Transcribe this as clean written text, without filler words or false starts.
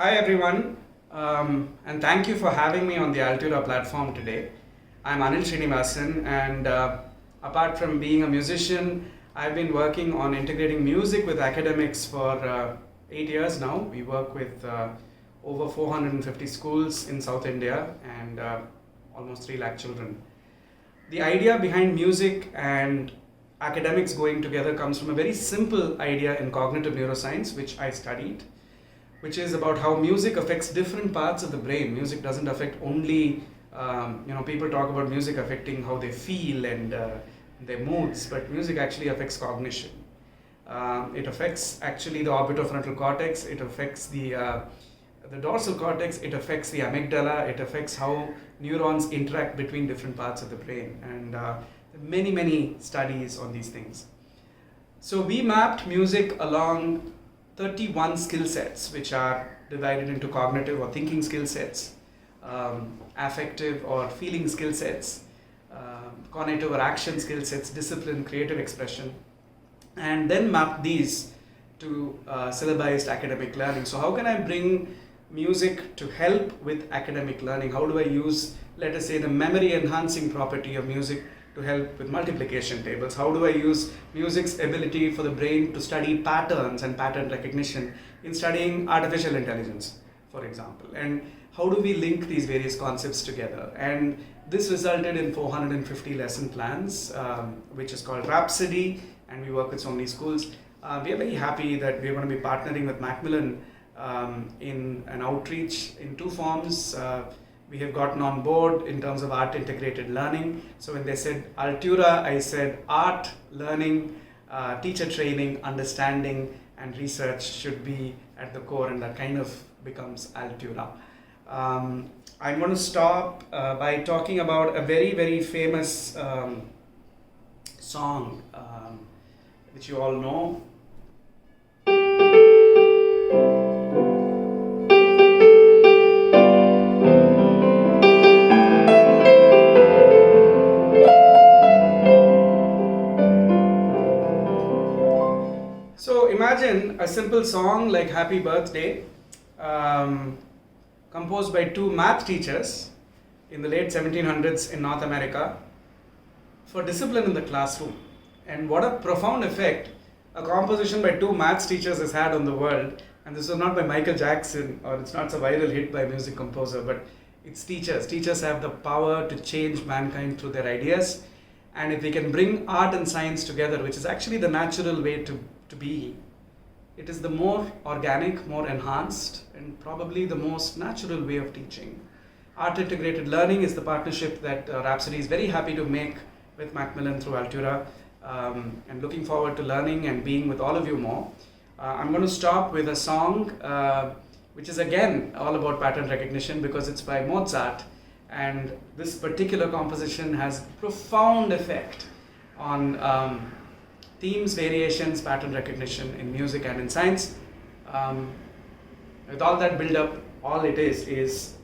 Hi everyone, and thank you for having me on the Altura platform today. I'm Anil Srinivasan, and apart from being a musician, I've been working on integrating music with academics for 8 years now. We work with over 450 schools in South India and almost 3 lakh children. The idea behind music and academics going together comes from a very simple idea in cognitive neuroscience, which I studied, which is about how music affects different parts of the brain. Music doesn't affect only, people talk about music affecting how they feel and their moods, but music actually affects cognition. It affects actually the orbitofrontal cortex, it affects the dorsal cortex, it affects the amygdala, it affects how neurons interact between different parts of the brain. And there are many studies on these things. So we mapped music along 31 skill sets, which are divided into cognitive or thinking skill sets, affective or feeling skill sets, cognitive or action skill sets, discipline, creative expression, and then map these to syllabized academic learning. So how can I bring music to help with academic learning? How do I use, let us say, the memory enhancing property of music to help with multiplication tables? How do I use music's ability for the brain to study patterns and pattern recognition in studying artificial intelligence, for example? And how do we link these various concepts together? And this resulted in 450 lesson plans, which is called Rhapsody, and we work with so many schools. We are very happy that we're going to be partnering with Macmillan in an outreach in two forms. We have gotten on board in terms of art integrated learning. So when they said Altura, I said art, learning, teacher training, understanding, and research should be at the core, and that kind of becomes Altura. I'm going to stop by talking about a very famous song which you all know. So imagine a simple song like Happy Birthday, composed by two math teachers in the late 1700s in North America for discipline in the classroom. And what a profound effect a composition by two maths teachers has had on the world. And this was not by Michael Jackson, or it's not a viral hit by a music composer, but it's teachers. Teachers have the power to change mankind through their ideas. And if we can bring art and science together, which is actually the natural way to be, it is the more organic, more enhanced, and probably the most natural way of teaching. Art integrated learning is the partnership that Rhapsody is very happy to make with Macmillan through Altura, and looking forward to learning and being with all of you more. I'm going to stop with a song which is again all about pattern recognition because it's by Mozart, and this particular composition has profound effect on themes, variations, pattern recognition in music and in science. With all that build up, all it is